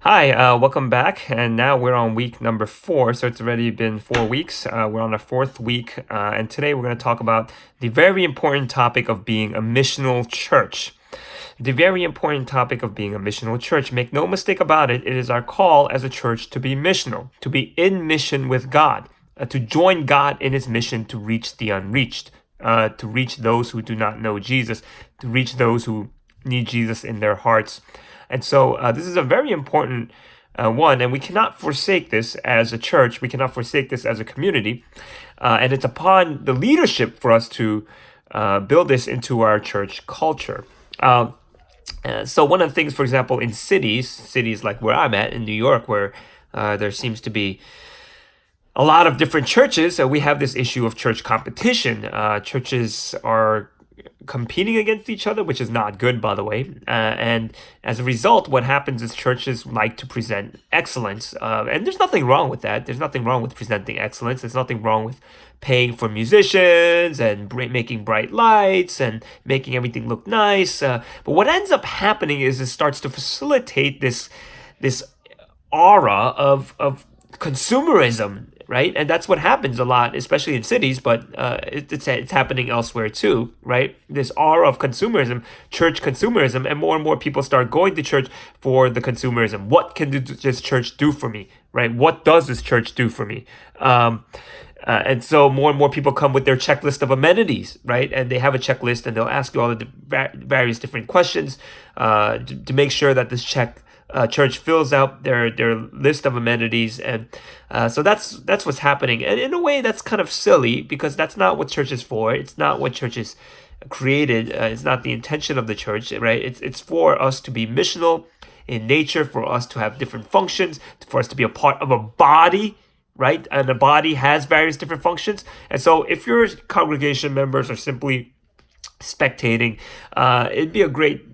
Hi, welcome back. And now we're on week number 4. So it's already been 4 weeks. We're on our fourth week. And today we're going to talk about the very important topic of being a missional church. The very important topic of being a missional church. Make no mistake about it, it is our call as a church to be missional, to be in mission with God, to join God in his mission to reach the unreached, to reach those who do not know Jesus, to reach those who need Jesus in their hearts. And so this is a very important one, and we cannot forsake this as a church. We cannot forsake this as a community. And it's upon the leadership for us to build this into our church culture. So one of the things, for example, in cities like where I'm at in New York, where there seems to be a lot of different churches, we have this issue of church competition. Churches are competing against each other, which is not good, by the way. And as a result, what happens is churches like to present excellence. And there's nothing wrong with that. There's nothing wrong with presenting excellence. There's nothing wrong with paying for musicians and making bright lights and making everything look nice. But what ends up happening is it starts to facilitate this aura of consumerism, right? And that's what happens a lot, especially in cities, but it's happening elsewhere too, right? This aura of consumerism, church consumerism, and more people start going to church for the consumerism. What can this church do for me, right? What does this church do for me? And so more and more people come with their checklist of amenities, right? And they have a checklist, and they'll ask you all the various different questions to make sure that this church fills out their list of amenities, and so that's what's happening. And in a way, that's kind of silly because that's not what church is for. It's not what church is created. It's not the intention of the church, right? It's for us to be missional in nature, for us to have different functions, for us to be a part of a body, right? And the body has various different functions. And so if your congregation members are simply spectating, it'd be a great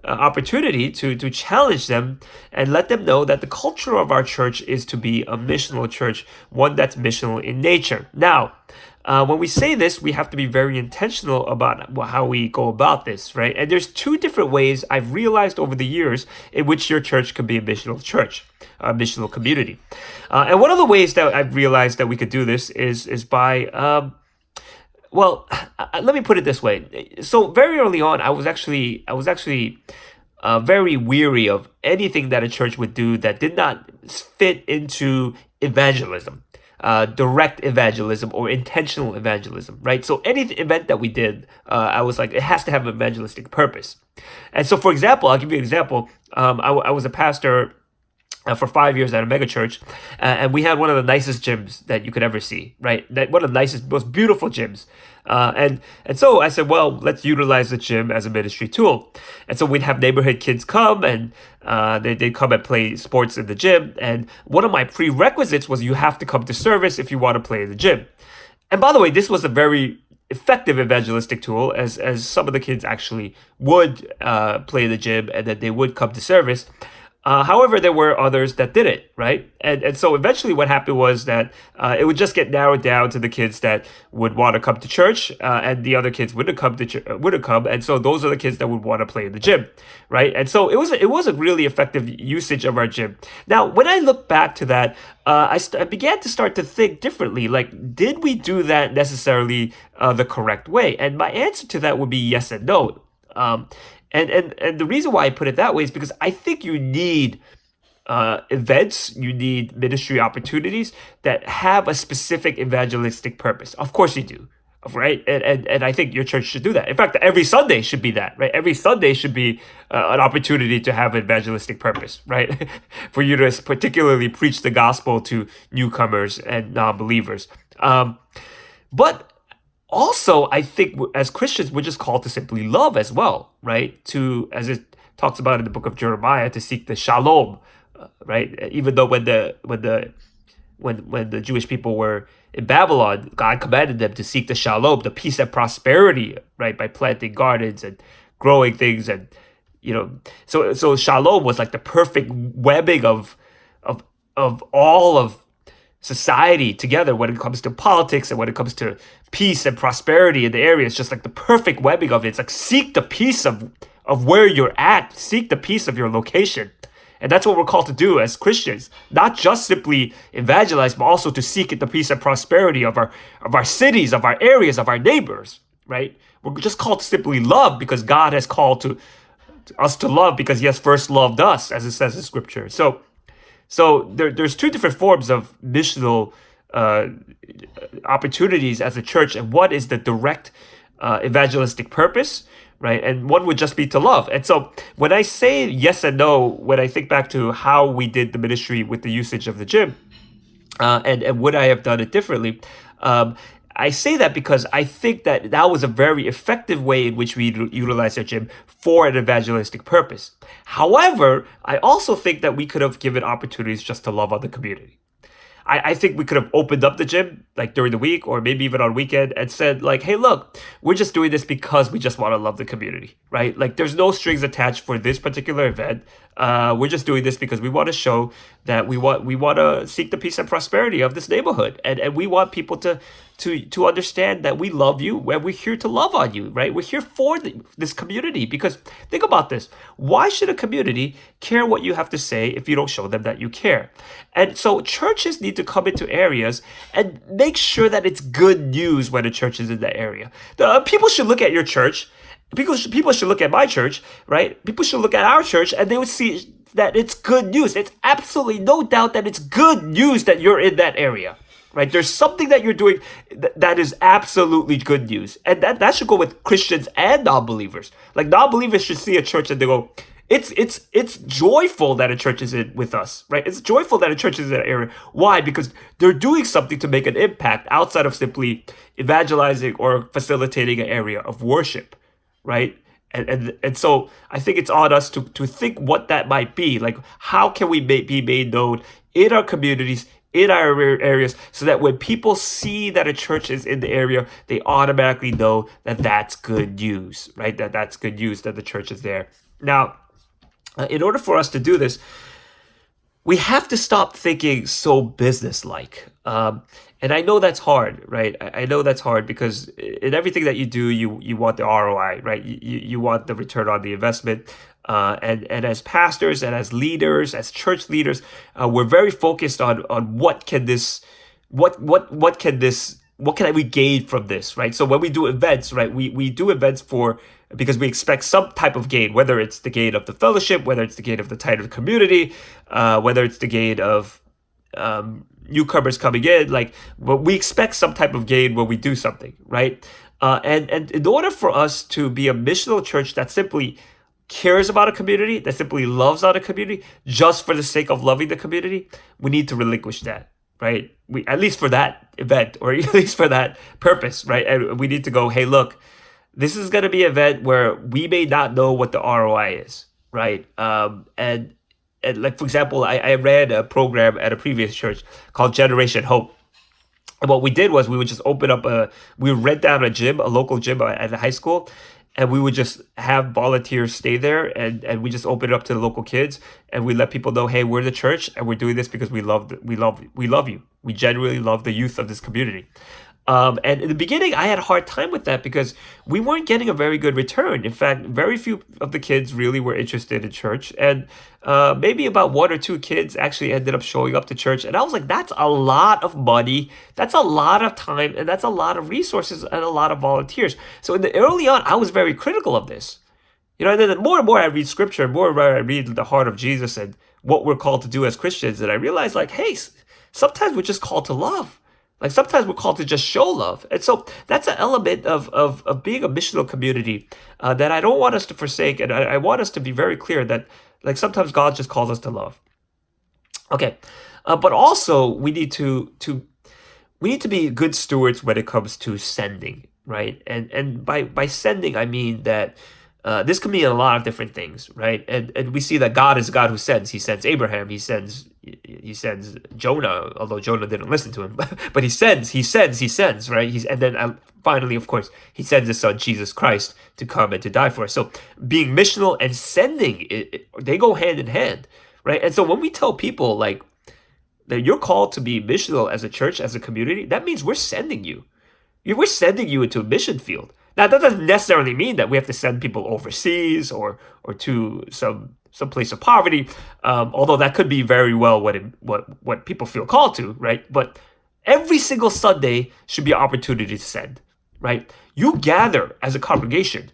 opportunity to challenge them and let them know that the culture of our church is to be a missional church, one that's missional in nature. Now, when we say this, we have to be very intentional about how we go about this, right? And there's two different ways I've realized over the years in which your church can be a missional church, a missional community. And one of the ways that I've realized that we could do this is by well, let me put it this way. So very early on, I was actually very weary of anything that a church would do that did not fit into evangelism, direct evangelism or intentional evangelism, right? So any event that we did, I was like, it has to have an evangelistic purpose. And so, for example, I'll give you an example. I was a pastor for 5 years at a mega church, and we had one of the nicest gyms that you could ever see, right? That one of the nicest, most beautiful gyms. And so I said, well, let's utilize the gym as a ministry tool. And so we'd have neighborhood kids come, and they'd come and play sports in the gym. And one of my prerequisites was you have to come to service if you want to play in the gym. And by the way, this was a very effective evangelistic tool, as some of the kids actually would play in the gym, and then they would come to service. However, there were others that did it, right? And so eventually what happened was that it would just get narrowed down to the kids that would want to come to church, and the other kids wouldn't come. And so those are the kids that would want to play in the gym, right? And so it was a really effective usage of our gym. Now, when I look back to that, I began to start to think differently. Like, did we do that necessarily the correct way? And my answer to that would be yes and no. And the reason why I put it that way is because I think you need events, you need ministry opportunities that have a specific evangelistic purpose. Of course you do, right? And I think your church should do that. In fact, every Sunday should be that, right? Every Sunday should be an opportunity to have evangelistic purpose, right? For you to particularly preach the gospel to newcomers and non-believers. But also, I think as Christians, we're just called to simply love as well, right? To, as it talks about in the book of Jeremiah, to seek the shalom, right? Even though when the Jewish people were in Babylon, God commanded them to seek the shalom, the peace and prosperity, right? By planting gardens and growing things, and so shalom was like the perfect webbing of all of society together when it comes to politics and when it comes to peace and prosperity in the area. It's just like the perfect webbing of it. It's like seek the peace of where you're at, seek the peace of your location. And that's what we're called to do as Christians, not just simply evangelize, but also to seek the peace and prosperity of our cities, of our areas, of our neighbors, right? We're just called to simply love because God has called to us to love because he has first loved us, as it says in scripture. So there's two different forms of missional uh, opportunities as a church, and what is the direct evangelistic purpose, right? And one would just be to love. And so when I say yes and no, when I think back to how we did the ministry with the usage of the gym, and would I have done it differently? Um, I say that because I think that that was a very effective way in which we utilized our gym for an evangelistic purpose. However, I also think that we could have given opportunities just to love on the community. I think we could have opened up the gym like during the week or maybe even on weekend and said like, hey, look, we're just doing this because we just want to love the community, right? Like there's no strings attached for this particular event. We're just doing this because we want to show that we want to seek the peace and prosperity of this neighborhood, and we want people to understand that we love you and we're here to love on you, right? We're here for this community because think about this. Why should a community care what you have to say if you don't show them that you care? And so churches need to come into areas and make sure that it's good news when a church is in that area. People should look at your church. People should look at my church, right? People should look at our church and they would see that it's good news. It's absolutely no doubt that it's good news that you're in that area, right? There's something that you're doing that is absolutely good news. And that should go with Christians and non-believers. Like non-believers should see a church and they go, it's joyful that a church is in with us, right? It's joyful that a church is in that area. Why? Because they're doing something to make an impact outside of simply evangelizing or facilitating an area of worship, right? And so I think it's on us to think what that might be. Like, how can we be made known in our communities, in our areas, so that when people see that a church is in the area, they automatically know that that's good news, right? That's good news that the church is there. Now, in order for us to do this, we have to stop thinking so business-like. And I know that's hard, right? I know that's hard because in everything that you do, you want the ROI, right? You want the return on the investment. And as pastors and as leaders, as church leaders, we're very focused on what can we gain from this, right? So when we do events, right, we do events because we expect some type of gain, whether it's the gain of the fellowship, whether it's the gain of the tighter community, whether it's the gain of newcomers coming in. Like, well, we expect some type of gain when we do something, right? And in order for us to be a missional church that simply cares about a community, that simply loves on a community just for the sake of loving the community, we need to relinquish that, right? We, at least for that event, or at least for that purpose, right? And we need to go, hey, look, this is going to be an event where we may not know what the ROI is, right? And like, for example, I ran a program at a previous church called Generation Hope. And what we did was we would just we would rent out a local gym at the high school, and we would just have volunteers stay there, and we just open it up to the local kids, and we let people know, hey, we're the church, and we're doing this because we love you. We genuinely love the youth of this community. And in the beginning, I had a hard time with that because we weren't getting a very good return. In fact, very few of the kids really were interested in church. And maybe about one or two kids actually ended up showing up to church. And I was like, that's a lot of money. That's a lot of time. And that's a lot of resources and a lot of volunteers. So early on, I was very critical of this. You know, and then more and more I read scripture, more and more I read the heart of Jesus and what we're called to do as Christians. And I realized, like, hey, sometimes we're just called to love. Like sometimes we're called to just show love. And so that's an element of being a missional community that I don't want us to forsake. And I want us to be very clear that like sometimes God just calls us to love. Okay. But also we need to be good stewards when it comes to sending, right? And by sending, I mean that this can mean a lot of different things, right? And we see that God is a God who sends. He sends Abraham. He sends Jonah, although Jonah didn't listen to him. But he sends, right? And then finally, of course, he sends his son, Jesus Christ, to come and to die for us. So being missional and sending, they go hand in hand, right? And so when we tell people like that you're called to be missional as a church, as a community, that means we're sending you. We're sending you into a mission field. Now, that doesn't necessarily mean that we have to send people overseas or to some some place of poverty, although that could be very well what people feel called to, right? But every single Sunday should be an opportunity to send, right? You gather as a congregation,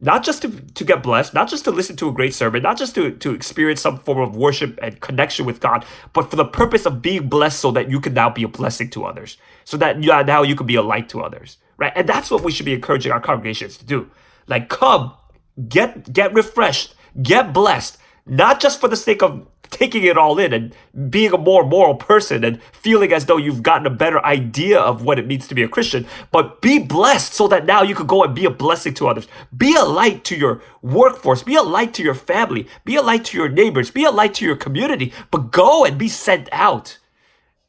not just to get blessed, not just to listen to a great sermon, not just to experience some form of worship and connection with God, but for the purpose of being blessed so that you can now be a blessing to others, so that now you can be a light to others, right? And that's what we should be encouraging our congregations to do. Like, come, get refreshed, get blessed, not just for the sake of taking it all in and being a more moral person and feeling as though you've gotten a better idea of what it means to be a Christian, but be blessed so that now you could go and be a blessing to others. Be a light to your workforce, be a light to your family, be a light to your neighbors, be a light to your community, but go and be sent out.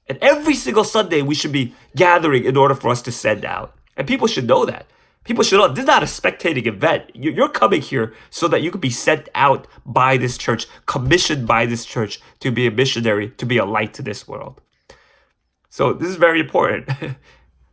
And every single Sunday we should be gathering in order for us to send out. And people should know that. People should know this is not a spectating event. You're coming here so that you can be sent out by this church, commissioned by this church to be a missionary, to be a light to this world. So this is very important.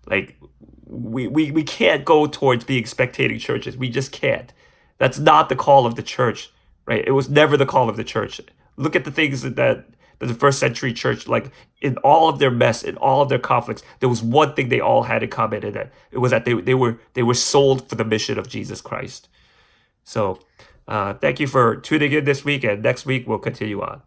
Like, we can't go towards being spectating churches. We just can't. That's not the call of the church, right? It was never the call of the church. Look at the things that the first century church, like in all of their mess, in all of their conflicts, there was one thing they all had in common, and it was that they were sold for the mission of Jesus Christ. So thank you for tuning in this week, and next week we'll continue on.